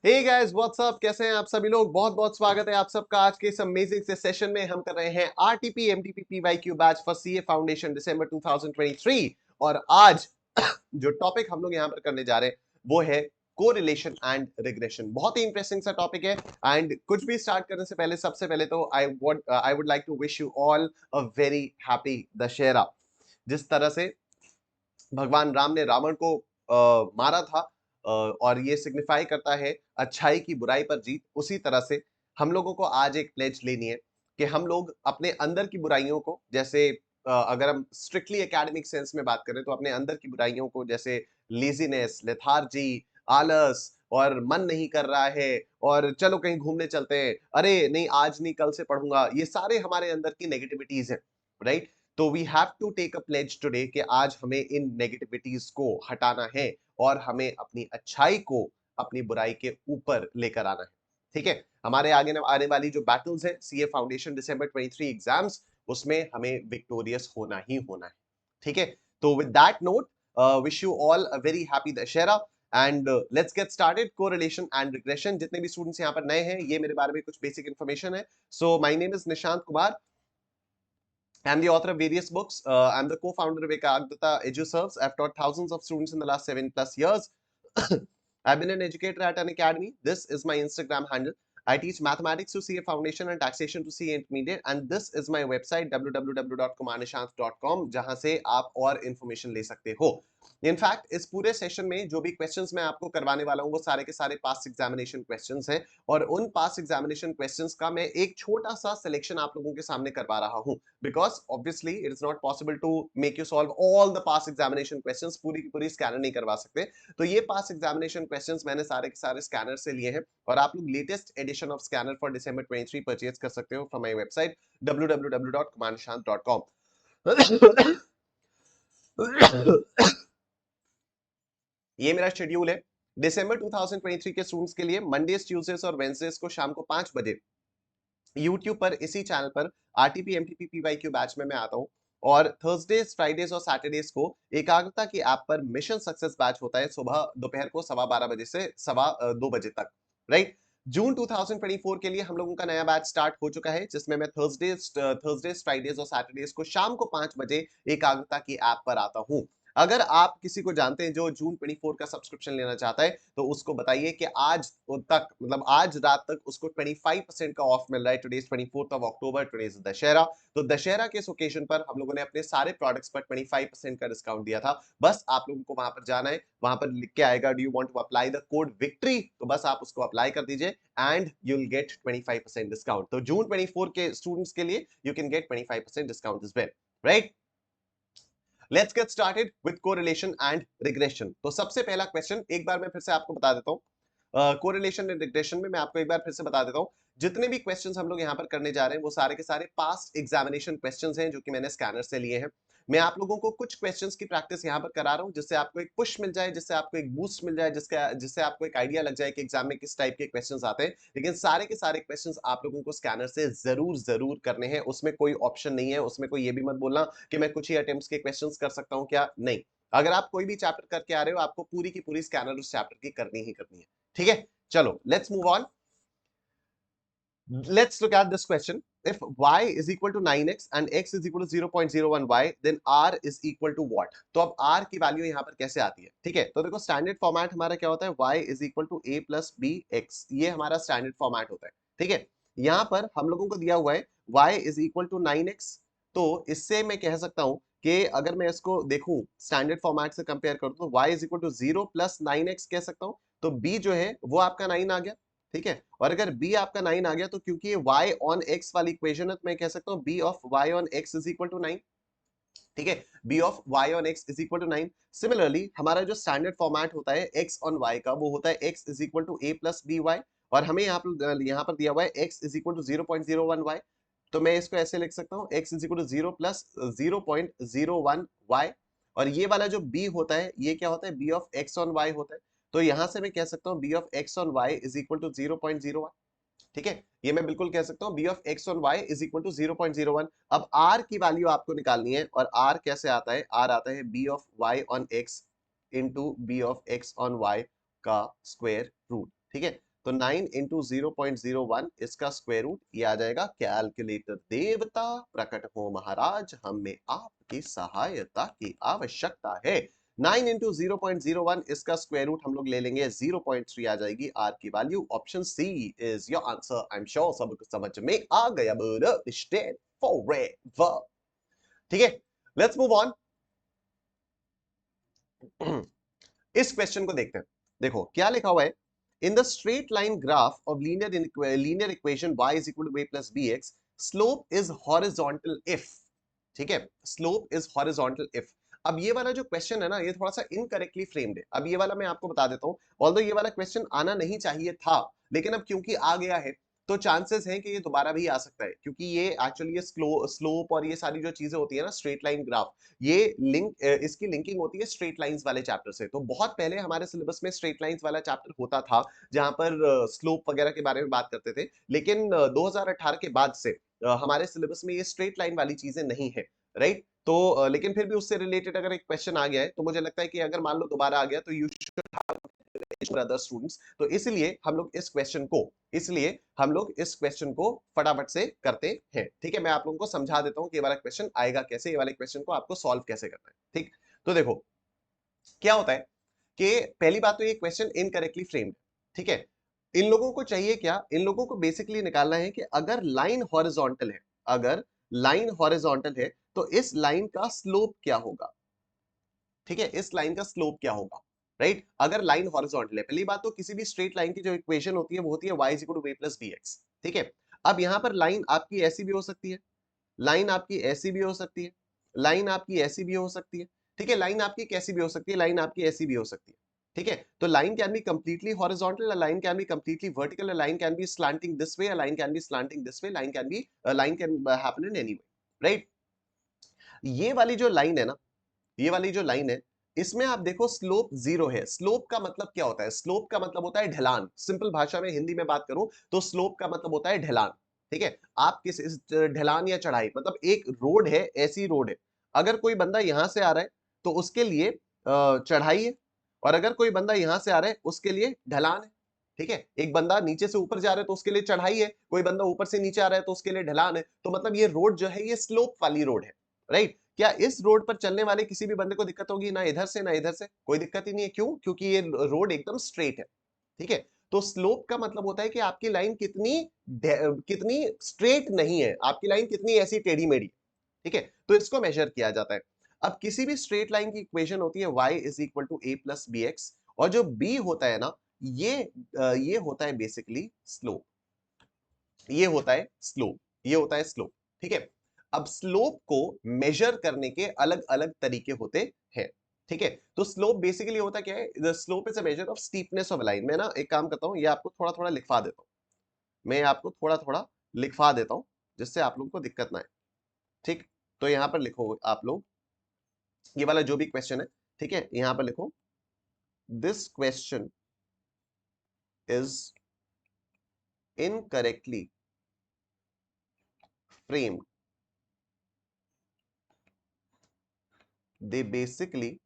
Hey guys what's up, कैसे हैं आप सभी लोग। बहुत बहुत स्वागत है आप सबका आज के इस अमेजिंग से सेशन में। हम कर रहे हैं RTP MTP PYQ batch for CA foundation दिसंबर 2023। और आज जो टॉपिक हम लोग यहाँ पर करने जा रहे हैं वो है कोरिलेशन एंड रिग्रेशन। बहुत ही इंटरेस्टिंग सा टॉपिक है। एंड कुछ भी स्टार्ट करने से पहले सबसे पहले तो I would like to wish you all a very happy Dussehra. जिस तरह से भगवान राम ने रावण को मारा था और ये सिग्निफाई करता है अच्छाई की बुराई पर जीत, उसी तरह से हम लोगों को आज एक प्लेज लेनी है कि हम लोग अपने अंदर की बुराइयों को, जैसे अगर हम स्ट्रिक्टली एकेडमिक सेंस में बात करें तो अपने अंदर की बुराइयों को, जैसे लेजीनेस, लेथार्जी, आलस और मन नहीं कर रहा है और चलो कहीं घूमने चलते हैं, अरे नहीं आज नहीं कल से पढ़ूंगा, ये सारे हमारे अंदर की नेगेटिविटीज हैं, राइट। तो we have to take a pledge today कि आज हमें इन नेगेटिविटीज को हटाना है और हमें अपनी अच्छाई को अपनी बुराई के ऊपर लेकर आना है। ठीक है, हमारे आगे आने वाली जो बैटल्स है सीए फाउंडेशन दिसंबर 23 एग्जाम्स, उसमें हमें विक्टोरियस होना ही होना है। ठीक है, तो with that note wish you all a very happy Dussehra and let's get started. Correlation and regression, जितने भी स्टूडेंट्स यहाँ पर नए हैं, ये मेरे बारे में कुछ बेसिक इन्फॉर्मेशन है। So my name is Nishant Kumar. I'm the author of various books. I'm the co-founder of Ekagdata EduServes. I've taught thousands of students in the last 7+ years. I've been an educator at an academy. This is my Instagram handle. I teach mathematics to CA Foundation and taxation to CA Intermediate. And this is my website www.kumarnishant.com, जहां से आप और information ले सकते हो। In fact इस पूरे session में जो भी क्वेश्चंस मैं आपको करवाने वाला हूं वो सारे के सारे पास्ट एग्जामिनेशन क्वेश्चंस हैं और उन पास्ट एग्जामिनेशन क्वेश्चंस का मैं एक छोटा सा सिलेक्शन आप लोगों के सामने करवा रहा हूं, because obviously it is not possible to make you solve all the past examination questions, पूरी की पूरी स्कैनर नहीं करवा सकते। तो ये पास्ट एग्जामिनेशन क्वेश्चंस मैंने सारे के सारे स्कैनर से लिए हैं और आप लोग latest edition of scanner for December 23 purchase कर सकते हो फ्रॉम माय वेबसाइट www.kumarnishant.com। ये मेरा शेड्यूल है दिसंबर 2023 के स्टूडेंट्स के लिए। मंडेज, ट्यूसडेज और वेडनेसडेज को शाम को 5 बजे यूट्यूब पर इसी चैनल पर आरटीपी एमटीपी पीवाईक्यू बैच में मैं आता हूं। और थर्सडेज, फ्राइडेज और सैटरडेज को एकाग्रता की ऐप पर मिशन सक्सेस बैच होता है सुबह दोपहर को 12:15 बजे से 2:15 बजे तक, राइट। जून 2024 के लिए हम लोगों का नया बैच स्टार्ट हो चुका है, जिसमें मैं थर्सडेज, फ्राइडेज और सैटरडेज को शाम को 5 बजे एकाग्रता की ऐप पर आता हूं। अगर आप किसी को जानते हैं जो जून 24 का सब्सक्रिप्शन लेना चाहता है तो उसको बताइए कि आज तक, मतलब आज रात तक उसको 25% का ऑफ मिल रहा है। Today is 24th of October, today is Dussehra. तो दशहरा के इस ओकेजन पर हम लोगों ने अपने सारे प्रोडक्ट्स पर 25% का डिस्काउंट दिया था। बस आप लोगों को वहां पर जाना है, वहां पर लिख के आएगा do you want to apply the code victory, तो बस आप उसको अप्लाई कर दीजिए and you will get 25% discount. तो जून 24 के स्टूडेंट्स के लिए you can get 25% discount is well, right. Let's get started with correlation and regression. तो सबसे पहला क्वेश्चन एक बार मैं फिर से आपको बता देता हूं। कोरिलेशन एंड रिग्रेशन में मैं आपको एक बार फिर से बता देता हूं, जितने भी क्वेश्चंस हम लोग यहां पर करने जा रहे हैं वो सारे के सारे पास्ट एग्जामिनेशन क्वेश्चंस हैं जो कि मैंने स्कैनर से लिए हैं। मैं आप लोगों को कुछ क्वेश्चंस की प्रैक्टिस यहां पर करा रहा हूं जिससे आपको एक पुश मिल जाए, जिससे आपको एक बूस्ट मिल जाए, जिससे आपको एक आइडिया लग जाए कि एग्जाम में किस टाइप के क्वेश्चंस आते हैं। लेकिन सारे के सारे क्वेश्चंस आप लोगों को स्कैनर से जरूर जरूर करने हैं, उसमें कोई ऑप्शन नहीं है, उसमें कोई ये भी मत बोलना कि मैं कुछ ही अटेम्प्ट्स के क्वेश्चंस कर सकता हूं क्या, नहीं। अगर आप कोई भी चैप्टर करके आ रहे हो आपको पूरी की पूरी स्कैनर उस चैप्टर की करनी ही करनी है। ठीक है, चलो let's move on. Let's look at this question. If y is equal to 9x and x is equal to 0.01y, then r is equal to what? तो अब r की वैल्यू यहाँ पर कैसे आती है? ठीक है, तो देखो स्टैंडर्ड फॉर्मेट हमारा क्या होता है, y is equal to a plus b x, ये हमारा स्टैंडर्ड फॉर्मेट होता है। ठीक है, यहाँ पर हम लोगों को दिया हुआ है y is equal to 9x, तो इससे मैं कह सकता हूँ कि अगर मैं इसको देखूं स्टैंडर्ड फॉर्मेट से कंपेयर करूं तो y is equal to 0 plus 9x कह सकता हूं। तो b जो है वो आपका 9 आ गया। ठीक है, और अगर b आपका 9 आ गया तो क्योंकि ये y on x वाली इक्वेशन है तो मैं कह सकता हूँ b of y on x is equal to 9। ठीक है, b of y on x is equal to 9। Similarly हमारा जो स्टैंडर्ड फॉर्मेट होता है x on y का वो होता है x is equal to a plus by, और हमें यहाँ पर दिया हुआ है x is equal to 0.01y, तो मैं इसको ऐसे लिख सकता हूँ x is equal to 0 plus 0.01y। और ये वाला जो b होता है ये क्या होता है, b of x on y होता है। तो यहां से मैं कह सकता हूँ b of x on y is equal to 0.01। ठीक है, ये मैं बिल्कुल कह सकता हूँ b of x on y is equal to 0.01। अब r की वैल्यू आपको निकालनी है और r कैसे आता है, r आता है b of y on x into b of x on y का स्क्वायर रूट। ठीक है, तो 9 इंटू 0.01 इसका स्क्वायर रूट ये आ जाएगा। कैलकुलेटर देवता प्रकट हो महाराज, हमें आपकी सहायता की आवश्यकता है। 9 इंटू 0.01 इसका स्क्वायर रूट हम लोग ले लेंगे 0.3 आ जाएगी आर की value. Option C is your answer. I am sure सबको समझ में आ गया। State forever. ठीक है, लेट्स मूव ऑन। इस क्वेश्चन को देखते हैं। देखो क्या लिखा हुआ है। In the straight line graph of linear equation y is equal to a plus bx, slope is horizontal if। ठीक है, स्लोप इज हॉरिजॉन्टल इफ। अब ये वाला जो क्वेश्चन है ना, ये थोड़ा सा इनकरेक्टली फ्रेम्ड है। अब ये वाला मैं आपको बता देता हूं, ऑल्दो ये वाला क्वेश्चन आना नहीं चाहिए था, लेकिन अब क्योंकि आ गया है तो चांसेस हैं कि ये दोबारा भी आ सकता है, क्योंकि ये एक्चुअली ये स्लोप और ये सारी जो चीजें होती है ना, स्ट्रेट लाइन ग्राफ, ये इसकी लिंकिंग होती है स्ट्रेट लाइंस वाले चैप्टर से। तो बहुत पहले हमारे सिलेबस में स्ट्रेट लाइंस वाला चैप्टर होता था, जहां पर स्लोप वगैरह के बारे में बात करते थे। लेकिन 2018 के बाद से हमारे सिलेबस में ये स्ट्रेट लाइन वाली चीजें नहीं है, राइट। तो लेकिन फिर भी उससे रिलेटेड अगर एक क्वेश्चन आ गया है, तो मुझे लगता है कि अगर मान लो दोबारा आ गया तो यू शुड अदर स्टूडेंट्स। तो इसलिए हम लोग इस क्वेश्चन को फटाफट से करते हैं। ठीक है, मैं आप लोगों को समझा देता हूं कि ये वाला क्वेश्चन आएगा कैसे, ये वाले क्वेश्चन को आपको सॉल्व कैसे करना है। ठीक, तो देखो क्या होता है कि पहली बात तो ये क्वेश्चन इनकरेक्टली फ्रेम्ड। ठीक है, इन लोगों को चाहिए क्या, इन लोगों को बेसिकली निकालना है कि अगर लाइन हॉरिजॉन्टल है, अगर लाइन हॉरिजॉन्टल है तो इस लाइन का स्लोप क्या होगा। ठीक है, इस लाइन का स्लोप क्या होगा, राइट। अगर लाइन हॉरिजॉन्टल है, पहली बात तो किसी भी स्ट्रेट लाइन की जो इक्वेशन होती है वो होती है y equal to a plus bx। ठीक है, अब यहां पर लाइन आपकी ऐसी भी हो सकती है, लाइन आपकी ऐसी भी हो सकती है, लाइन आपकी ऐसी भी हो सकती है। ठीक है, लाइन आपकी कैसी भी हो सकती है, लाइन आपकी ऐसी भी हो सकती है। ठीक है, तो line can be completely horizontal, a line can be completely vertical, a line can be slanting this way, a line can be slanting this way, line can happen in any way, right। ये वाली जो line है ना, ये वाली जो line है, इसमें आप देखो स्लोप जीरो है। स्लोप का मतलब क्या होता है, स्लोप का मतलब होता है ढलान। सिंपल भाषा में हिंदी में बात करूं तो स्लोप का मतलब होता है ढलान। ठीक है, आप किस ढलान या चढ़ाई, मतलब एक रोड है, ऐसी रोड है, अगर कोई बंदा यहां से आ रहा है तो उसके लिए चढ़ाई है, और अगर कोई बंदा यहां से आ रहा है उसके लिए ढलान है। ठीक है, एक बंदा नीचे से ऊपर जा रहा है तो उसके लिए चढ़ाई है, कोई बंदा ऊपर से नीचे आ रहा है तो उसके लिए ढलान है। तो मतलब ये रोड जो है ये स्लोप वाली रोड है, राइट। क्या इस रोड पर चलने वाले किसी भी बंदे को दिक्कत होगी, ना इधर से ना इधर से, कोई दिक्कत ही नहीं है। क्यों, क्योंकि ये रोड एकदम स्ट्रेट है। ठीक है, तो स्लोप का मतलब होता है कि आपकी लाइन कितनी स्ट्रेट नहीं है, आपकी लाइन कितनी ऐसी टेढ़ी मेढ़ी। ठीक है, तो इसको मेजर किया जाता है। अब किसी भी स्ट्रेट लाइन की इक्वेशन होती है y is equal to a plus b x, और जो b होता है ना, ये होता है बेसिकली स्लोप, ये होता है स्लोप, ये होता है स्लोप। ठीक है, अब स्लोप को मेजर करने के अलग अलग तरीके होते हैं। ठीक है, तो स्लोप बेसिकली होता क्या है, the slope is a measure of steepness of line. मैं ना एक काम करता हूं, ये आपको थोड़ा थोड़ा लिखवा देता हूं, मैं आपको थोड़ा थोड़ा लिखवा देता हूं, जिससे आप लोगों को दिक्कत ना आए। ठीक, तो यहां पर लिखो आप लोग ये वाला जो भी क्वेश्चन है, ठीक है, यहां पर लिखो this question is incorrectly framed. They basically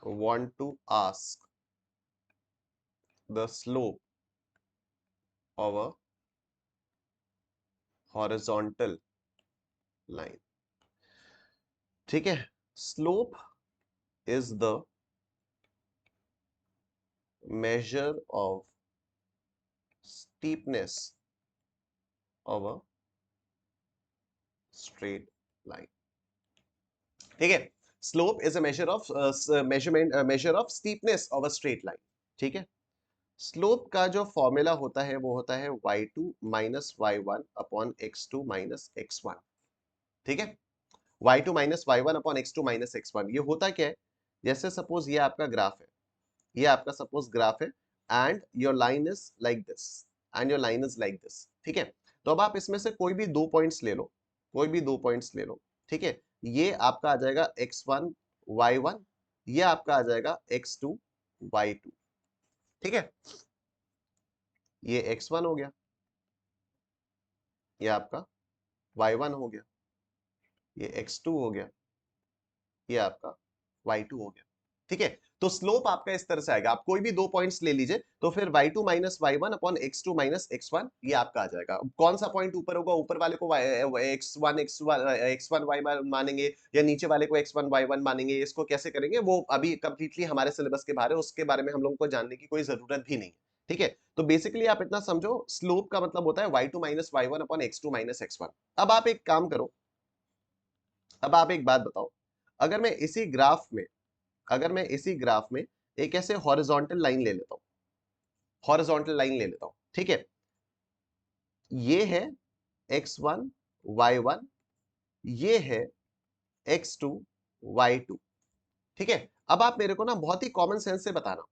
want to ask the slope of a horizontal line। ठीक है, slope is the measure of steepness of a straight line। ठीक है, slope is a measure of steepness of a straight line। ठीक है, slope का जो formula होता है वो होता है y2 minus y one upon x2 minus x1। ठीक है, y2 minus y one upon x2 minus x1। ये होता क्या है, जैसे सपोज ये आपका ग्राफ है, ये आपका सपोज ग्राफ है, and your line is like this, and your line is like this. ठीक है, तो अब आप इसमें से कोई भी दो पॉइंट्स ले लो, कोई भी दो पॉइंट्स ले लो। ठीक है, ये आपका आ जाएगा x1 y1, ये आपका आ जाएगा x2 y2। ठीक है, ये x1 हो गया, ये आपका y1 हो गया, ये x2 हो गया, ये आपका y2 हो गया। ठीक है, तो स्लोप आपका इस तरह से आएगा, आप कोई भी दो पॉइंट्स ले लीजिए तो फिर y2 minus y1 upon x2 minus x1 ये आपका आ जाएगा। कौन सा पॉइंट ऊपर होगा, ऊपर वाले को x1 y मानेंगे या नीचे वाले को x1 y1 मानेंगे, इसको कैसे करेंगे वो अभी कंप्लीटली हमारे सिलेबस के बाहर है, उसके बारे में हम लोगों को जानने की कोई जरूरत भी नहीं है। ठीक है, तो बेसिकली आप इतना समझो, स्लोप का मतलब होता है y2 minus y1 upon x2 minus x1। अब आप एक काम करो, अब आप एक बात बताओ, अगर मैं इसी ग्राफ में एक ऐसे हॉरिजॉन्टल लाइन ले लेता हूं, हॉरिजॉन्टल लाइन ले लेता हूं, ठीक है, ये है x1 y1, ये है x2 y2, ठीक है। अब आप मेरे को ना बहुत ही कॉमन सेंस से बताना,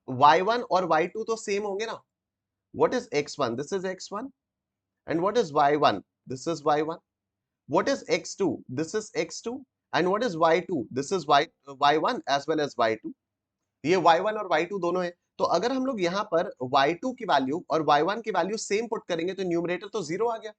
y1 और y2 तो सेम होंगे ना। What is x1, this is x1, and what is y1, this is y1। What is x2, this is x2, and what is y2, this is y1 as well as y2। ये y1 और y2 दोनों है, तो अगर हम लोग यहाँ पर y2 की वैल्यू और y1 की वैल्यू सेम पुट करेंगे तो न्यूमरेटर तो जीरो आ गया,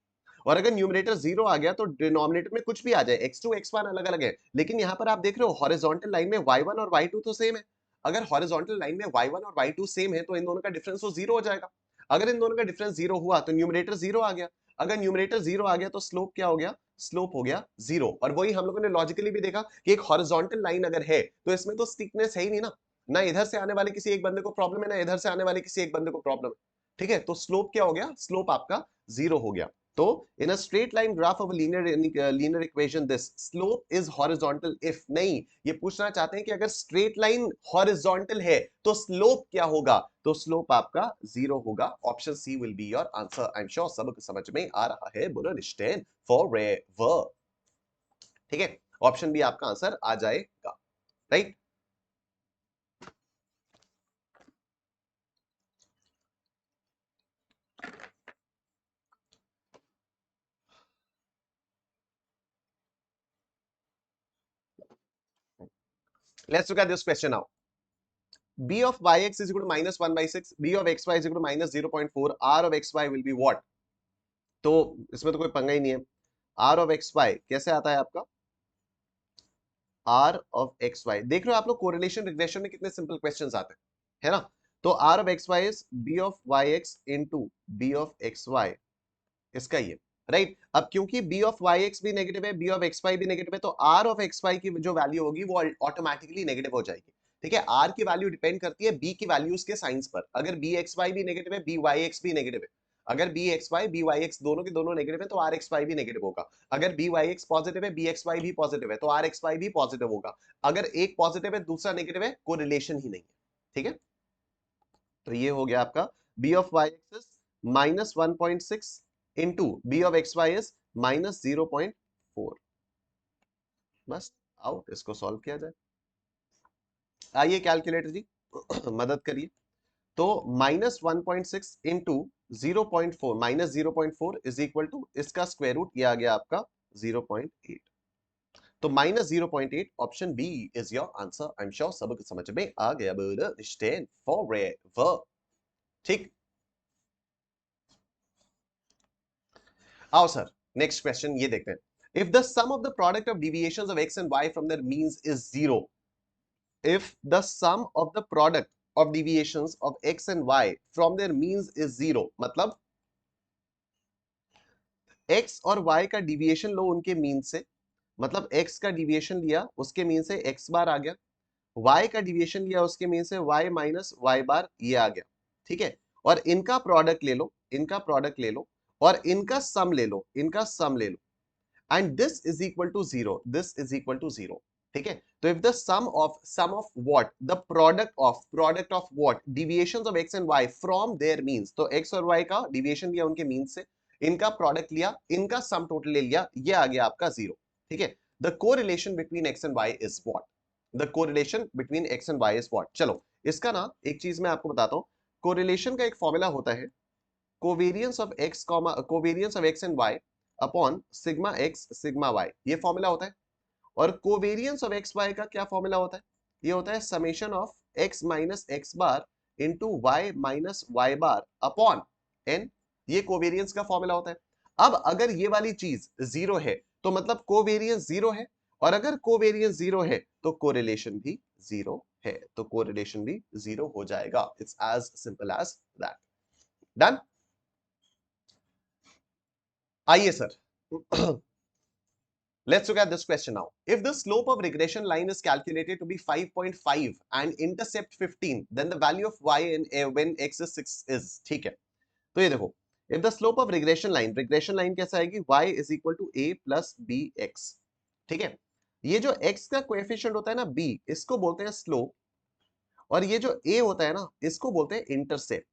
और अगर न्यूमरेटर जीरो आ गया तो डिनोमिनेटर में कुछ भी आ जाए, x2 x1 अलग अलग है, लेकिन यहाँ पर आप देख रहे हो हॉरिजॉन्टल लाइन में y1 और y2 तो सेम है। अगर हॉरिजॉन्टल लाइन में y1 और y2 सेम है तो इन दोनों का डिफरेंस तो जीरो हो जाएगा। अगर इन दोनों का डिफरेंस जीरो हुआ तो न्यूमरेटर जीरो आ गया, अगर न्यूमरेटर जीरो आ गया तो स्लोप क्या हो गया, स्लोप हो गया जीरो। और वही हम लोगों ने लॉजिकली भी देखा कि एक हॉरिजॉन्टल लाइन अगर है तो इसमें तो स्टिकनेस है ही नहीं ना, ना इधर से आने वाले किसी एक बंदे को प्रॉब्लम है, ना इधर से आने वाले किसी एक बंदे को प्रॉब्लम है। ठीक है, तो स्लोप क्या हो गया, स्लोप आपका जीरो हो गया। तो in a straight line graph of linear equation this slope is horizontal if, नहीं, ये पूछना चाहते हैं कि अगर स्ट्रेट लाइन हॉरिजॉन्टल है तो स्लोप क्या होगा, तो स्लोप आपका जीरो होगा। Option C will be your answer. I am sure सबको समझ में आ रहा है, बुरनस्टेन फॉरएवर। ठीक है, ऑप्शन बी आपका आंसर आ जाएगा, right. Let's look at this question now. B of yx is equal to minus 1 by 6, B of xy is equal to minus 0.4, R of xy will be what? तो इसमें तो कोई पंगा ही नहीं है। R of xy कैसे आता है आपका, R of xy देख रहे हो आप लोग, कोरिलेशन रिग्रेशन में कितने सिंपल क्वेश्चंस आते हैं, है ना। तो R of xy is B of yx into B of xy, इसका ये राइट। अब क्योंकि b ऑफ yx भी नेगेटिव है, b ऑफ xy भी नेगेटिव है, तो r ऑफ xy की जो वैल्यू होगी वो ऑटोमेटिकली नेगेटिव हो जाएगी। ठीक है, r की वैल्यू डिपेंड करती है b की वैल्यूज के साइंस पर। अगर bxy भी नेगेटिव है, byx भी नेगेटिव है, अगर bxy byx दोनों के दोनों नेगेटिव है तो rxy भी नेगेटिव होगा। अगर byx पॉजिटिव है, bxy भी पॉजिटिव है तो rxy भी पॉजिटिव होगा। अगर एक पॉजिटिव है दूसरा नेगेटिव है, कोरिलेशन ही नहीं है। ठीक है, तो ये हो गया आपका b of yx is minus 1.6 into b of x y is minus 0.4। बस आओ इसको सॉल्व किया जाए। आइए कैलकुलेटर जी मदद करिए। तो minus 1.6 into 0.4 minus 0.4 is equal to इसका स्क्वायर रूट, ये आ गया आपका 0.8। तो minus 0.8 option B is your answer. I am sure सबको समझ में आ गया, स्टैंड फॉरएवर। ठीक, आओ सर नेक्स्ट क्वेश्चन ये देखते हैं। If the sum of the product of deviations of x and y from their means is zero, if the sum of the product of deviations of x and y from their means is zero, मतलब x और y का deviation लो उनके mean से, मतलब x का deviation लिया उसके मीन से एक्स बार आ गया, वाई का डिविएशन लिया उसके मीन से वाई माइनस वाई बार ये आ गया। ठीक है, और इनका प्रोडक्ट ले लो, इनका प्रोडक्ट ले लो और इनका सम ले लो, इनका सम ले लो, and this is equal to zero, this is equal to zero. ठीक है, तो if the sum of what, the product of what deviations of x and y from their means, तो एक्स और y का deviation लिया उनके means से, इनका प्रोडक्ट लिया, इनका सम टोटल ले लिया, ये आ गया आपका जीरो। ठीक है, the correlation between x and y is what, the correlation between x and y is what. चलो इसका ना एक चीज मैं आपको बताता हूं, कोरिलेशन का एक फॉर्मूला होता है, covariance of x comma covariance of x and y upon sigma x sigma y, ये फॉर्मूला होता है। और कोवेरियंस ऑफ एक्स वाई का क्या फॉर्मूला होता है, ये होता है summation of x minus x bar into y minus y bar upon n, ये कोवेरियंस का फॉर्मूला होता है। अब अगर ये वाली चीज जीरो है तो मतलब कोवेरियंस जीरो है, और अगर कोवेरियंस जीरो है तो कोरिलेशन भी जीरो है, तो कोरिलेशन भी जीरो हो जाएगा। It's as simple as that. Done. आइए sir, let's look at this question now. If the slope of regression line is calculated to be 5.5 and intercept 15, then the value of y in when x is 6 is, ठीक है। तो ये देखो, if the slope of regression line कैसा आएगी, y is equal to a plus bx, ठीक है। ये जो x का कोएफिशिएंट होता है ना b, इसको बोलते हैं स्लोप, और ये जो a होता है ना, इसको बोलते हैं इंटरसेप्ट,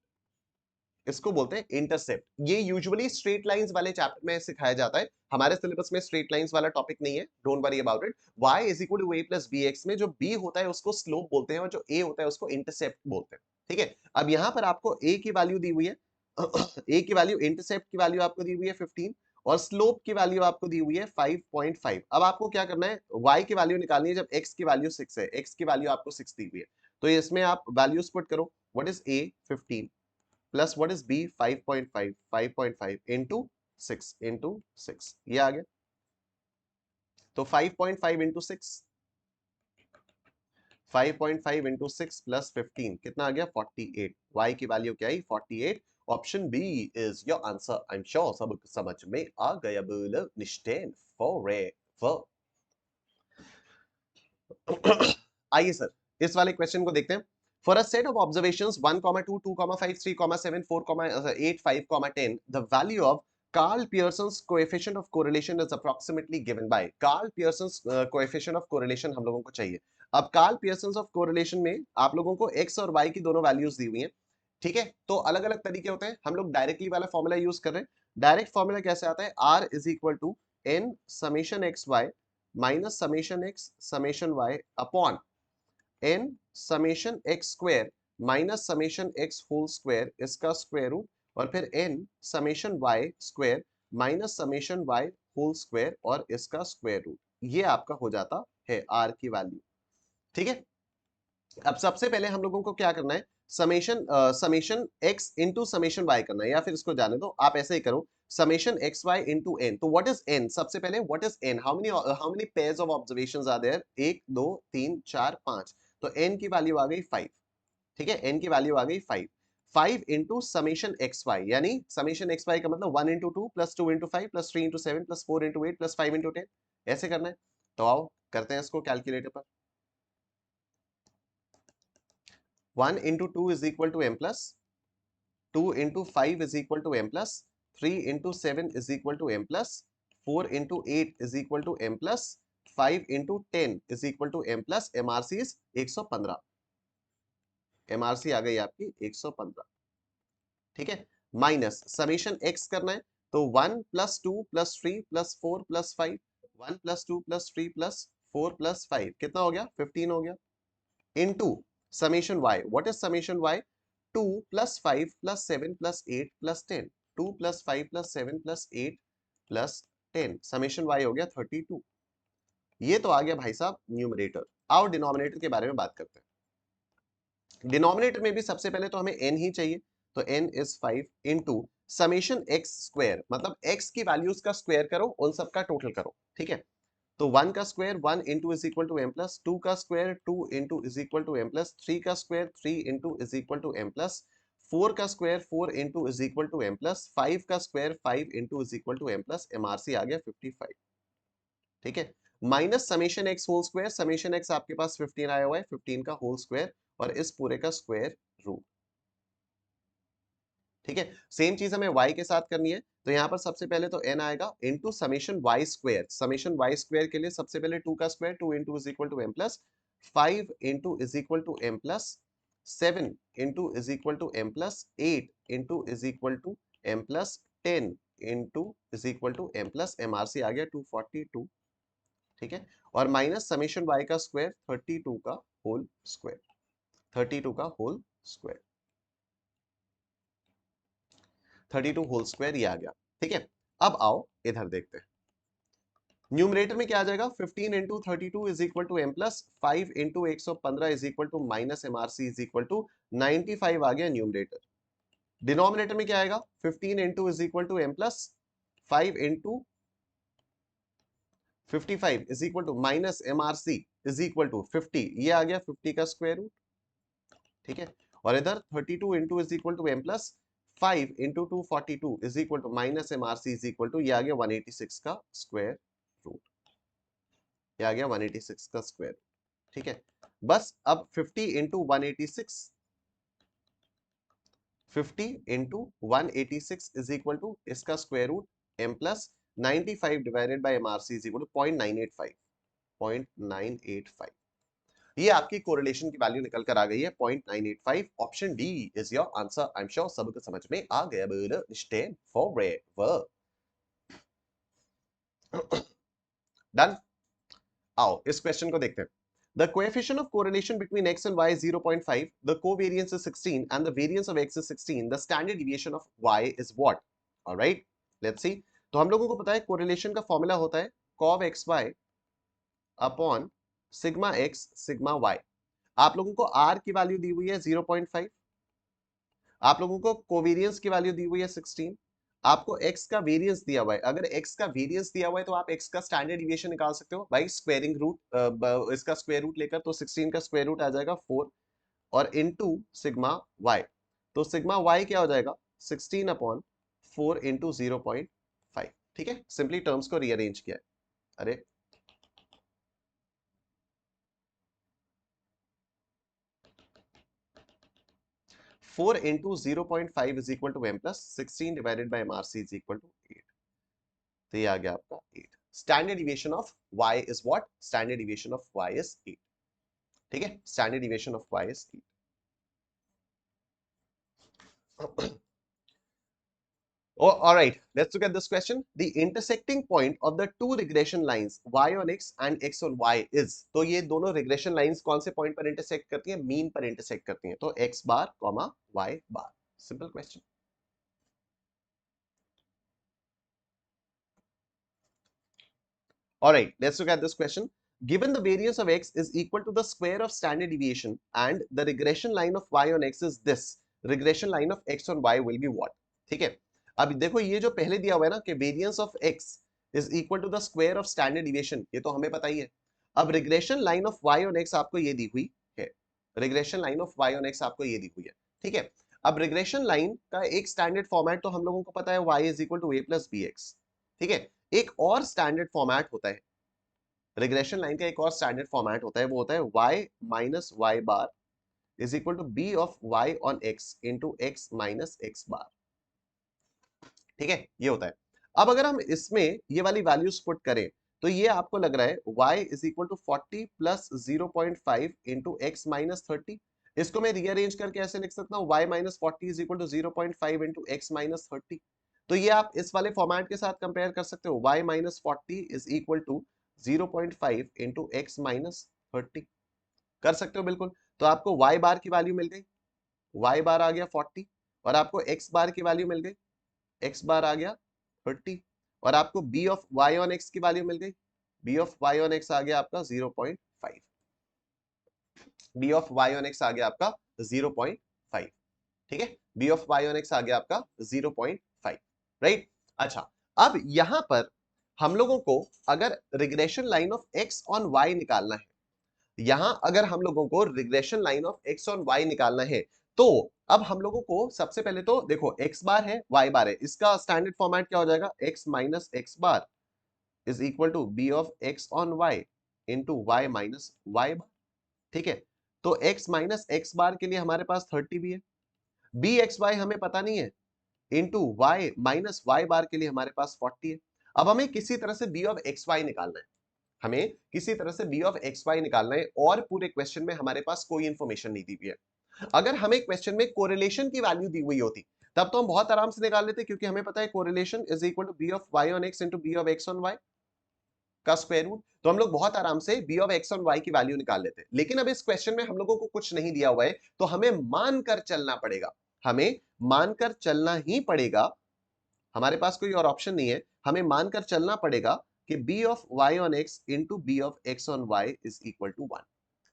इसको बोलते हैं इंटरसेप्ट। ये यूजुअली स्ट्रेट लाइंस वाले चैप्टर में सिखाया जाता है, हमारे सिलेबस में स्ट्रेट लाइंस वाला टॉपिक नहीं है, don't worry about it. y is equal to a plus bx में जो b होता है उसको स्लोप बोलते हैं और जो a होता है उसको इंटरसेप्ट बोलते हैं, ठीक है। अब यहाँ पर आपको a की वैल्यू दी हुई है a की वैल्यू, इंटरसेप्ट की वैल्यू आपको दी हुई है 15 और स्लोप की वैल्यू आपको दी हुई है 5.5। अब आपको क्या करना है, y की वैल्यू निकालनी है जब x की वैल्यू 6 है, x की वैल्यू आपको 6 दी हुई है, तो इसमें आप वैल्यूज पुट करो। What is a 15 plus what is b 5.5, 5.5 into 6 into 6, ये आ गया। तो 5.5 इंटू 6, 5.5 इंटू 6 प्लस 15 कितना आ गया 48। y की वैल्यू क्या आई 48। Option B is your answer. I am sure सब समझ में आ गया, बोलो निश्चय फॉरएवर। आइए सर, इस वाले क्वेश्चन को देखते हैं। For a set of observations 1, 2, 2, 5, 3, 7, 4, 8, 5, 10, the value of Carl Pearson's coefficient of correlation is approximately given by। Carl Pearson's coefficient of correlation हम लोगों को चाहिए। अब Carl Pearson's of correlation में आप लोगों को x और y की दोनों वैल्यूज दी हुई हैं, ठीक है। तो अलग अलग तरीके होते हैं, हम लोग डायरेक्टली वाला फॉर्मूला यूज कर रहे हैं। डायरेक्ट फॉर्मूला कैसे आता है, r is equal to n summation x y minus summation x summation y upon n summation x square minus summation x whole square, इसका स्क्वायर रूट, और फिर n summation y square minus summation y whole square और इसका square root. ये आपका हो जाता है r की वैल्यू, ठीक है। अब सबसे पहले हम लोगों को क्या करना है, summation x into summation y करना है, या फिर इसको जाने दो, आप ऐसे ही करो summation x y into n. तो व्हाट इज n, सबसे पहले what is n, how many pairs of observations are there, 1 2 3 4 5, तो n की वैल्यू आ गई 5, ठीक है। n की वैल्यू आ गई 5, 5 इंटू समेशन एक्स वाई, यानी समेशन एक्स वाई का मतलब 1 into 2 plus 2 into 5 plus 3 into 7 plus 4 into 8 plus 5 into 10, ऐसे करना है। तो आओ करते हैं इसको कैलकुलेटर पर। 1 into 2 is equal to m plus, 2 into 5 is equal to m plus, 3 into 7 is equal to m plus, 4 into 8 is equal to m plus, 5 into 10 is equal to m plus, MRC is 115, MRC आ गई आपकी 115, ठीक है। Minus summation x करना है, तो 1 plus 2 plus 3 plus 4 plus 5, 1 plus 2 plus 3 plus 4 plus 5 कितना हो गया 15 हो गया, into summation y, what is summation y, 2 plus 5 plus 7 plus 8 plus 10, 2 plus 5 plus 7 plus 8 plus 10, summation y हो गया 32। ये तो आ गया भाई साहब न्यूमरेटर। आओ डिनोमिनेटर के बारे में बात करते हैं। डिनोमिनेटर में भी सबसे पहले तो हमें n ही चाहिए, तो n is 5 into summation x square, मतलब x की वैल्यूज का स्क्वायर करो, उन सब का टोटल करो, ठीक है। तो 1 का square 1 into is equal to M plus, 2 का square 2 into is equal to M plus, 3 का square 3 into is equal to M plus, 4 का square 4 into is equal to M plus, 5 का square 5 into is equal to M plus, MRC आ गया 55, ठीक है। Minus summation x whole square, summation x आपके पास 15 आया हुआ है, 15 का होल स्क्वायर और इस पूरे का स्क्वायर रूट, ठीक है। सेम चीज हमें y के साथ करनी है, तो यहां पर सबसे पहले तो n आएगा into summation y square, summation y square के लिए सबसे पहले 2 का square 2 into is equal to M plus, 5 into is equal to M plus, 7 into is equal to M plus, 8 into is equal to M plus, 10 into is equal to M plus, MRC आ गया 242, ठीक है। और minus summation y का square 32 का whole square, 32 का whole square, 32 whole square ये आ गया, ठीक है। अब आओ इधर देखते हैं, न्यूमरेटर में क्या आ जाएगा 15 into 32 is equal to M plus, 5 into 115 is equal to minus MRC is equal to 95 आ गया न्यूमरेटर। डिनोमिनेटर में क्या आएगा 15 into is equal to M plus, 5 into 55 is equal to minus MRC is equal to 50, ये आ गया 50 का square root, ठीक है। और इधर 32 into is equal to m plus 5 into 242 is equal to minus MRC is equal to, ये आ गया 186 का स्क्वायर रूट, ये आ गया 186 का स्क्वायर, ठीक है। बस अब 50 into 186, 50 into 186 is equal to इसका square root m plus 95 divided by MRC is equal to 0.985, 0.985। ये आपकी कोरिलेशन की वैल्यू निकल कर आ गई है 0.985। Option D is your answer. I am sure सबको समझ में आ गया। बोलो स्टैंड फॉरएवर। डन। आओ इस क्वेश्चन को देखते हैं। The coefficient of correlation between x and y is 0.5. The covariance is 16 and the variance of x is 16. The standard deviation of y is what? All right, let's see. तो हम लोगों को पता है कोरिलेशन का फॉर्मूला होता है cov xy upon sigma x sigma y। आप लोगों को r की वैल्यू दी हुई है 0.5, आप लोगों को कोवेरियंस की वैल्यू दी हुई है 16, आपको x का वेरिएंस दिया हुआ है। अगर x का वेरिएंस दिया हुआ है तो आप x का स्टैंडर्ड डिविएशन निकाल सकते हो बाई स्क्वायरिंग रूट, इसका स्क्वायर रूट लेकर, तो 16 का स्क्वायर रूट आ जाएगा 4 और इनटू सिग्मा y, तो सिग्मा y क्या हो जाएगा 16 अपॉन 4 इंटू 0.5, ठीक है। सिंपली टर्म्स को रीअरेंज किया है। अरे 4 into 0.5 is equal to m plus 16 divided by MRC is equal to 8, तो ये आ गया आपका 8। Standard deviation of y is what? Standard deviation of y is 8, ठीक है। Standard deviation of y is 8। Oh, all right, let's look at this question. The intersecting point of the two regression lines y on x and x on y is, तो ये दोनों regression lines कौन से point पर intersect करती हैं? Mean पर intersect करती हैं, तो x bar comma y bar. Simple question. All right, let's look at this question. Given the variance of x is equal to the square of standard deviation and the regression line of y on x is this, regression line of x on y will be what? ठीक है। अब देखो ये जो पहले दिया हुआ है ना कि variance of x is equal to the square of standard deviation, ये तो हमें पता ही है। अब regression line of y on x आपको ये दी हुई है, regression line of y on x आपको ये दी हुई है, ठीक है। अब regression line का एक स्टैंडर्ड फॉर्मेट तो हम लोगों को पता है y is equal to a plus bx, ठीक है। एक और स्टैंडर्ड फॉर्मेट होता है रिग्रेशन लाइन का, एक और स्टैंडर्ड फॉर्मेट होता है, वो होता है y minus y bar is equal to b of y on x into x minus x bar, ठीक है। ये होता है। अब अगर हम इसमें ये वाली वैल्यूज पुट करें तो ये आपको लग रहा है y is equal to 40 plus 0.5 into x minus 30। इसको मैं रीअरेंज करके ऐसे लिख सकता हूँ y minus 40 is equal to 0.5 into x minus 30। तो ये आप इस वाले फॉर्मेट के साथ कंपेयर कर सकते हो, y minus 40 is equal to 0.5 into x minus 30 कर सकते हो बिल्कुल। तो आपको y बार की वैल्यू मिल गई, y बार आ गया 40 और आपको x बार की वैल्यू मिल गई, x बार आ गया 30 और आपको b of y on x की वैल्यू मिल गई, b of y on x आ गया आपका 0.5, b of y on x आ गया आपका 0.5, ठीक है। b of y on x आ गया आपका 0.5, राइट। अच्छा, अब यहां पर हम लोगों को अगर regression line of x on y निकालना है, यहां अगर हम लोगों को regression line of x on y निकालना है, तो अब हम लोगों को सबसे पहले तो देखो x बार है y बार है, इसका स्टैंडर्ड फॉर्मेट क्या हो जाएगा, x minus x bar is equal to b of x on y into y minus y bar, ठीक है। तो x माइनस x बार के लिए हमारे पास 30 भी है, b एक्स वाई हमें पता नहीं है, इंटू y माइनस y बार के लिए हमारे पास 40 है। अब हमें किसी तरह से b ऑफ एक्स वाई निकालना है, हमें किसी तरह से b ऑफ एक्स वाई निकालना है और पूरे क्वेश्चन में हमारे पास कोई इंफॉर्मेशन नहीं दी हुई है। अगर हमें क्वेश्चन में कोरिलेशन की वैल्यू दी हुई होती तब तो हम बहुत आराम से निकाल लेते, क्योंकि हमें पता है correlation is equal to b of y on x into b of x on y का स्क्वायर रूट, तो हम लोग बहुत आराम से b of x on y की वैल्यू निकाल लेते। लेकिन अब इस क्वेश्चन में हम लोगों को कुछ नहीं दिया हुआ है, तो हमें मानकर चलना पड़ेगा, हमें मानकर चलना ही पड़ेगा, हमारे पास कोई और ऑप्शन नहीं है। हमें मानकर चलना पड़ेगा कि b of y on x into b of x on y is equal to 1,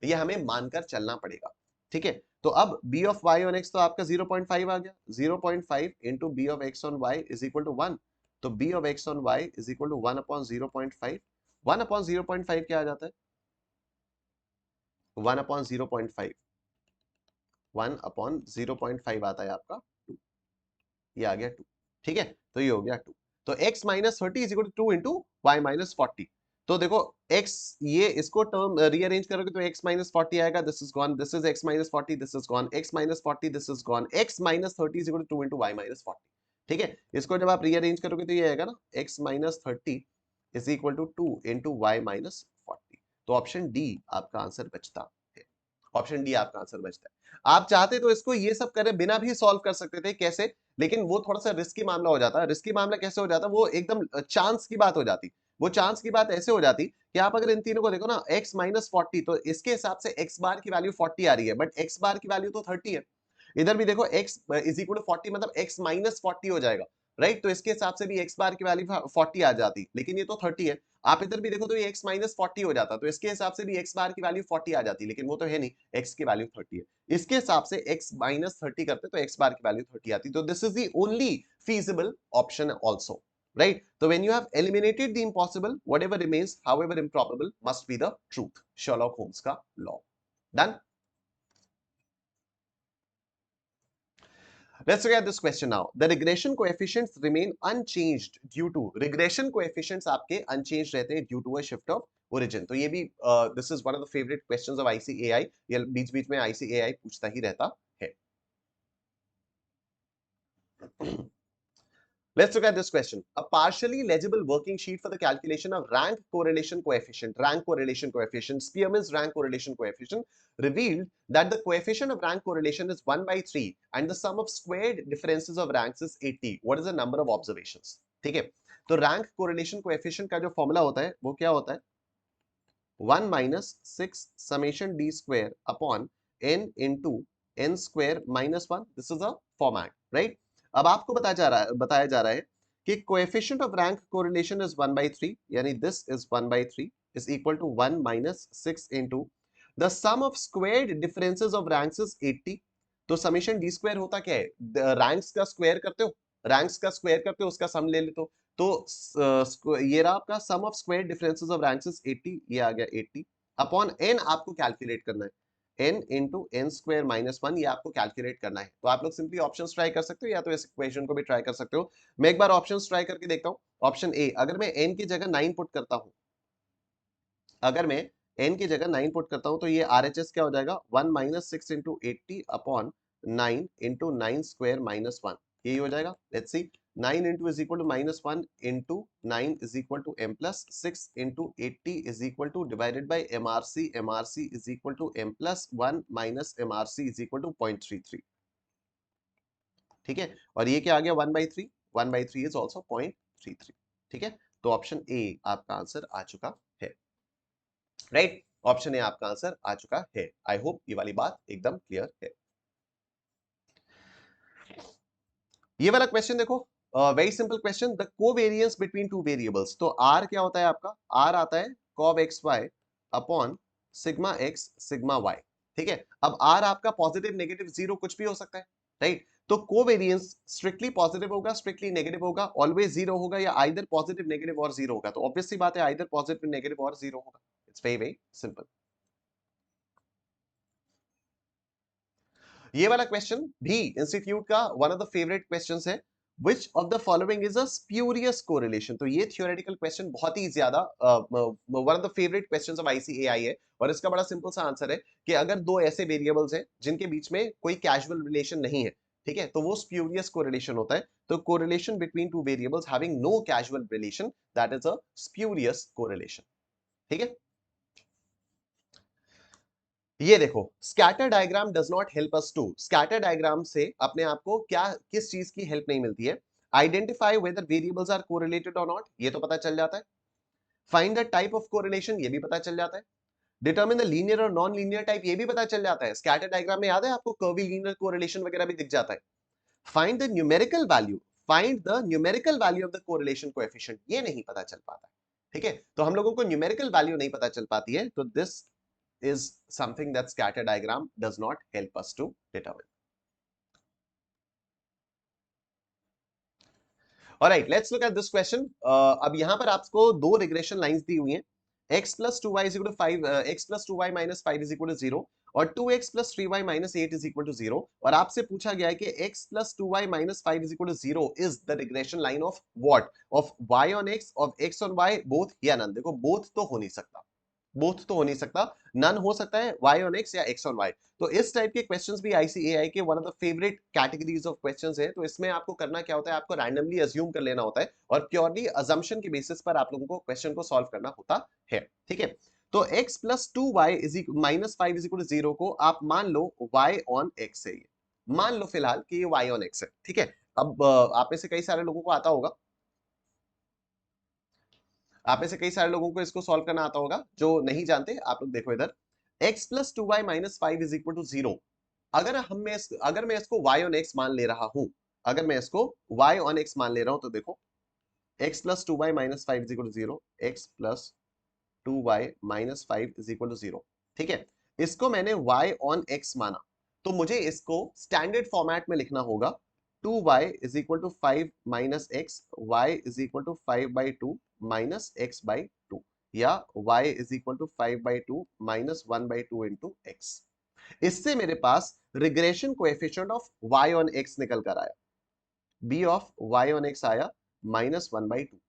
ये हमें मानकर चलना पड़ेगा, ठीक है। तो अब b of y on x तो आपका 0.5 आ गया, 0.5 into b of x on y is equal to 1, तो b of x on y is equal to 1 upon 0.5 1/0.5 क्या आ जाता है? 1/0.5, 1/0.5 आता है आपका 2, ये आ गया 2। ठीक है, तो ये हो गया 2। तो x minus 30 is equal to 2 into y minus 40। तो देखो x, ये इसको टर्म रीअरेंज करोगे तो x माइनस 40 आएगा, this is gone, this is x minus 40, this is gone, x minus 40, this is gone, x minus 30 is equal to 2 into y minus 40। ठीक है, इसको जब आप रीअरेंज करोगे तो ये आएगा ना, x minus 30 is equal to 2 into y minus 40। तो ऑप्शन डी आपका आंसर बचता है, ऑप्शन डी आपका आंसर बचता है। आप चाहते तो इसको ये सब करे बिना भी सॉल्व कर सकते थे, कैसे, लेकिन वो थोड़ा सा रिस्की मामला हो जाता है। रिस्की मामला कैसे हो जाता है, वो एकदम चांस की बात हो जाती। वो चांस की बात ऐसे हो जाती कि आप अगर इन तीनों को देखो ना, x माइनस 40, तो इसके हिसाब से x बार की वैल्यू 40 आ रही है, बट x बार की वैल्यू तो 30 है। इधर भी देखो x इज इक्वल टू 40, मतलब x माइनस 40 हो जाएगा, राइट। तो इसके हिसाब से भी x बार की वैल्यू 40 आ जाती, लेकिन ये तो 30 है। आप इधर भी देखो तो ये x माइनस 40 हो जाता, तो इसके हिसाब से भी x बार की वैल्यू 40 आ जाती, लेकिन वो तो है नहीं, x की वैल्यू 30 है। इसके हिसाब से x माइनस 30 करते तो x बार की वैल्यू 30 आती। तो this is the only feasible option also, right? So when you have eliminated the impossible, whatever remains, however improbable, must be the truth. Sherlock Holmes का law. Done? Let's look at this question now. The regression coefficients remain unchanged due to, regression coefficients आपके unchanged रहते हैं due to a shift of origin. तो ये भी this is one of the favorite questions of ICAI. ये बीच बीच में ICAI पूछता ही रहता है. Let's look at this question. A partially legible working sheet for the calculation of rank correlation coefficient, Spearman's rank correlation coefficient, revealed that the coefficient of rank correlation is 1/3 and the sum of squared differences of ranks is 80. What is the number of observations? ठीक है, तो rank correlation coefficient का जो formula होता है वो क्या होता है? 1 minus 6 summation d square upon n into n square minus 1. This is a format, right? अब आपको बताया जा रहा है कि coefficient of rank correlation is 1/3, यानी this is 1/3 is equal to 1 minus 6 into the sum of squared differences of ranks is 80. तो summation d square होता क्या है? रैंक्स का स्क्वायर करते हो, रैंक्स का स्क्वायर करते हो, उसका सम ले लेते हो। तो ये रहा आपका sum of square differences of ranks is 80, ये आ गया 80 अपॉन n, आपको कैलकुलेट करना है n into n square minus 1, ये आपको कैलकुलेट करना है। तो आप लोग सिंपली ऑप्शंस ट्राई कर सकते हो या तो इस इक्वेशन को भी ट्राई कर सकते हो। मैं एक बार ऑप्शंस ट्राई करके देखता हूँ। ऑप्शन ए, अगर मैं n की जगह 9 पुट करता हूँ, अगर मैं n की जगह 9 पुट करता हूँ तो ये RHS क्या हो जाएगा, 1 minus 6 into 80 upon 9 into 9 square minus 1, यही हो जाएगा। Let's see, 9 into is equal to minus 1 into 9 is equal to m plus 6 into 80 is equal to divided by MRC is equal to m plus 1 minus MRC is equal to 0.33। ठीक है, और ये क्या आ गया, 1/3, 1/3 is also 0.33। ठीक है, तो option A आपका आंसर आ चुका है, राइट। ऑप्शन ए आपका आंसर आ चुका है। आई होप ये वाली बात एकदम क्लियर है। ये वाला क्वेश्चन देखो, very simple question, the covariance between two variables. तो आर क्या होता है आपका, आर आता है cov x y upon sigma x sigma y. ठीक है, अब आर आपका पॉजिटिव नेगेटिव जीरो कुछ भी हो सकता है, राइट। तो कोवेरियंस स्ट्रिक्टली पॉजिटिव होगा, स्ट्रिक्टली नेगेटिव होगा, ऑलवेज जीरो होगा, या आइदर पॉजिटिव नेगेटिव और जीरो होगा। तो ऑब्वियस सी बात है आइदर पॉजिटिव नेगेटिव और जीरो होगा। It's very very simple. ये वाला क्वेश्चन भी इंस्टीट्यूट का one of the favourite questions है। Which of the following is a spurious correlation? तो ये थियोरेटिकल क्वेश्चन बहुत ही ज्यादा one of the favourite questions of ICAI है, और इसका बड़ा सिंपल सा आंसर है कि अगर दो ऐसे वेरिएबल्स हैं जिनके बीच में कोई कैजुअल रिलेशन नहीं है, ठीक है, तो वो स्प्यूरियस कोरिलेशन होता है। तो correlation between two variables having no casual relation, that is a spurious correlation. ठीक है, ये देखो, scatter diagram does not help us to, scatter diagram से अपने आप को क्या, किस चीज की हेल्प नहीं मिलती है? Identify whether variables are correlated और नॉट, ये तो पता चल जाता है। Find the type of correlation, ये भी पता चल जाता है। डिटरमिन द लीनियर और नॉन लीनियर टाइप, ये भी पता चल जाता है। स्कैटर डायग्राम में याद है आपको कर्वी लीनियर कोरिलेशन वगैरह भी दिख जाता है। Find the numerical value, find the numerical value of the correlation coefficient, ये नहीं पता चल पाता है। ठीक है, तो हम लोगों को न्यूमेरिकल वैल्यू नहीं पता चल पाती है, तो this is something that scatter diagram does not help us to determine. Alright, let's look at this question. अब यहां पर आपको दो रिग्रेशन लाइंस दी हुई हैं, x plus 2y is equal to 5, x plus 2y minus 5 is equal to 0 और 2x plus 3y minus 8 is equal to 0 और आपसे पूछा गया है कि x plus 2y minus 5 is equal to 0 is the regression line of what, of y on x, of x on y, both या none. देखो both तो हो नहीं सकता, बोथ तो हो नहीं सकता, नन हो सकता है, y ऑन x या x ऑन y। तो इस टाइप के क्वेश्चंस भी आईसीएआई के one of the favourite categories of questions है। तो इसमें आपको करना क्या होता है, आपको रैंडमली अज्यूम कर लेना होता है और प्योरली अजम्पशन के बेसिस पर आप लोगों को क्वेश्चन को सॉल्व करना होता है। ठीक है, तो x plus 2y is minus 5 is equal to 0 को आप मान लो y ऑन x है, ये मान लो फिलहाल कि ये y ऑन x है। ठीक है, अब आप में से कई सारे लोगों को आता होगा, आप में से कई सारे लोगों को इसको सॉल्व करना आता होगा, जो नहीं जानते आप लोग देखो इधर, x plus 2y minus 5 is equal to 0। अगर मैं इसको y ऑन x मान ले रहा हूं, अगर मैं इसको y ऑन x मान ले रहा हूं तो देखो x plus 2y minus 5 is equal to 0, x plus 2y minus 5 is equal to 0। ठीक है, इसको मैंने y ऑन x माना, तो मुझे इसको स्टैंडर्ड फॉर्मेट में लिखना होगा 2y is equal to 5 minus x, y is equal to 5/2 minus x by 2, या y is equal to 5/2 minus 1/2 into x। इससे मेरे पास regression coefficient of y on x निकल कर आया, b of y on x आया -1/2।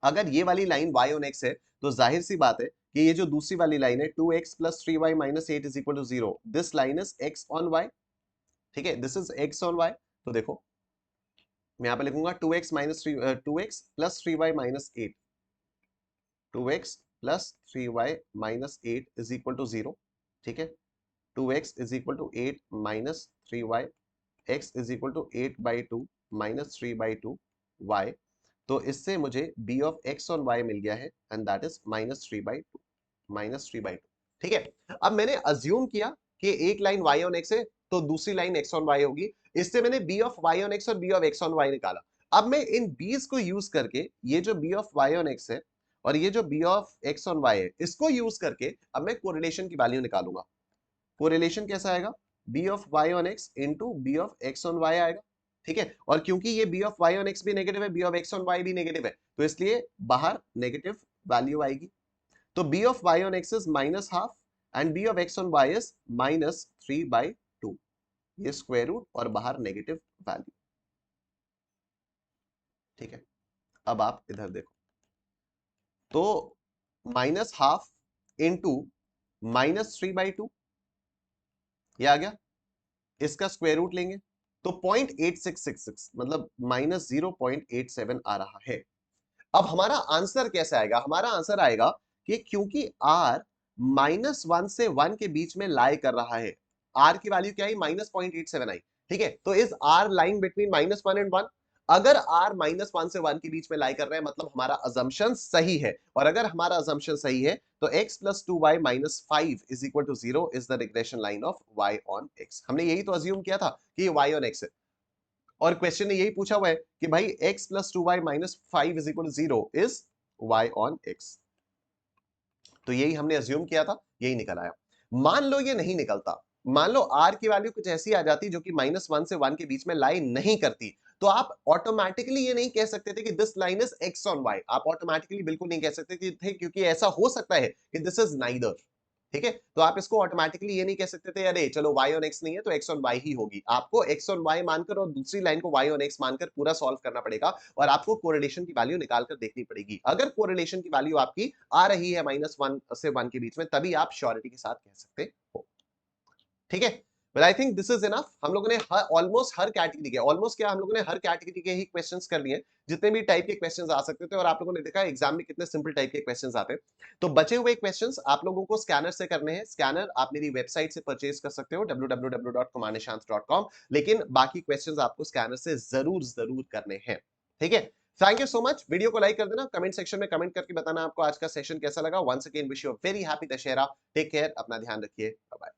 अगर ये वाली लाइन y ऑन x है तो जाहिर सी बात है कि ये जो दूसरी वाली लाइन है 2x plus 3y minus 8 is equal to 0, this line is x on y। ठीक है, this is x on y। तो देखो मैं यहां पे लिखूंगा 2x minus 3, 2x plus 3y minus 8, 2x plus 3y minus 8 is equal to 0। ठीक है, 2x is equal to 8 minus 3y, x is equal to 8/2 minus 3/2 y। तो इससे मुझे b of x on y मिल गया है एंड दैट इज -3/2, -3/2। ठीक है, अब मैंने अज्यूम किया कि एक लाइन y ऑन x है तो दूसरी लाइन x ऑन y होगी, इससे मैंने b of y on x और b of x on y निकाला। अब मैं इन b's को यूज करके, ये जो b of y on x है और ये जो b of x on y है, इसको यूज करके अब मैं कोरिलेशन की वैल्यू निकालूंगा। कोरिलेशन कैसा आएगा, b of y on x into b of x on y आएगा। ठीक है, और क्योंकि ये b of y on x भी नेगेटिव है, b of x on y भी नेगेटिव है, तो इसलिए बाहर नेगेटिव वैल्यू आएगी। तो b of y on x is minus half and b of x on y is -3/2, ये स्क्वायर रूट और बाहर नेगेटिव वैल्यू। ठीक है, अब आप इधर देखो, तो माइनस हाफ इंटू -3/2 ये आ गया, इसका स्क्वायर रूट लेंगे तो 0.8666 मतलब -0.87 आ रहा है। अब हमारा आंसर कैसे आएगा, हमारा आंसर आएगा कि क्योंकि r -1 से 1 के बीच में लाई कर रहा है, r की वैल्यू क्या आई, -0.87 आई। ठीक है, तो is r lying between -1 and 1। अगर r -1 से 1 के बीच में लाई कर रहा है मतलब हमारा अजम्पशन सही है, और अगर हमारा अजम्पशन सही है तो x plus 2y minus 5 is equal to 0 is the regression line of y on x। हमने यही तो अज्यूम किया था कि ये y ऑन x है, और क्वेश्चन ने यही पूछा हुआ है कि भाई x plus 2y minus 5 is equal to 0 is y on x। तो यही हमने अज्यूम किया था, यही निकल आया। मान लो ये नहीं निकलता, मान लो r की वैल्यू कुछ ऐसी आ जाती जो कि -1 से 1 के बीच में लाई नहीं करती, तो आप ऑटोमेटिकली ये नहीं कह सकते थे कि this line is x on y। आप ऑटोमेटिकली बिल्कुल नहीं कह सकते थे, क्योंकि ऐसा हो सकता है कि दिस इज नाइदर। ठीक है, तो आप इसको ऑटोमेटिकली ये नहीं कह सकते थे अरे चलो y ऑन x नहीं है तो x ऑन y ही होगी। आपको x ऑन y मानकर और दूसरी लाइन को y ऑन x मानकर पूरा सॉल्व करना पड़ेगा, और आपको कोरिलेशन की वैल्यू निकाल कर देखनी पड़ेगी। अगर कोरिलेशन की वैल्यू आपकी आ रही है -1 से 1 के बीच में, तभी आप श्योरिटी के साथ कह सकते हो। ठीक है, but I think this is enough। हम लोगों ने ऑलमोस्ट हर कैटेगरी के, ऑलमोस्ट क्या हम लोगों ने हर कैटेगरी के ही क्वेश्चंस कर लिए, जितने भी टाइप के क्वेश्चंस आ सकते थे, और आप लोगों ने देखा एग्जाम में कितने सिंपल टाइप के क्वेश्चंस आते हैं। तो बचे हुए क्वेश्चंस आप लोगों को स्कैनर से करने हैं। स्कैनर आप मेरी वेबसाइट से परचेज कर सकते हो www.kumarnishant.com, लेकिन बाकी क्वेश्चंस आपको स्कैनर से जरूर जरूर करने हैं। ठीक है, thank you so much. Video को लाइक कर देना, कमेंट सेक्शन में कमेंट करके बताना आपको आज का सेशन कैसा लगा। Once again wish you a very happy Dussehra. Take care, अपना ध्यान रखिए, बाय बाय।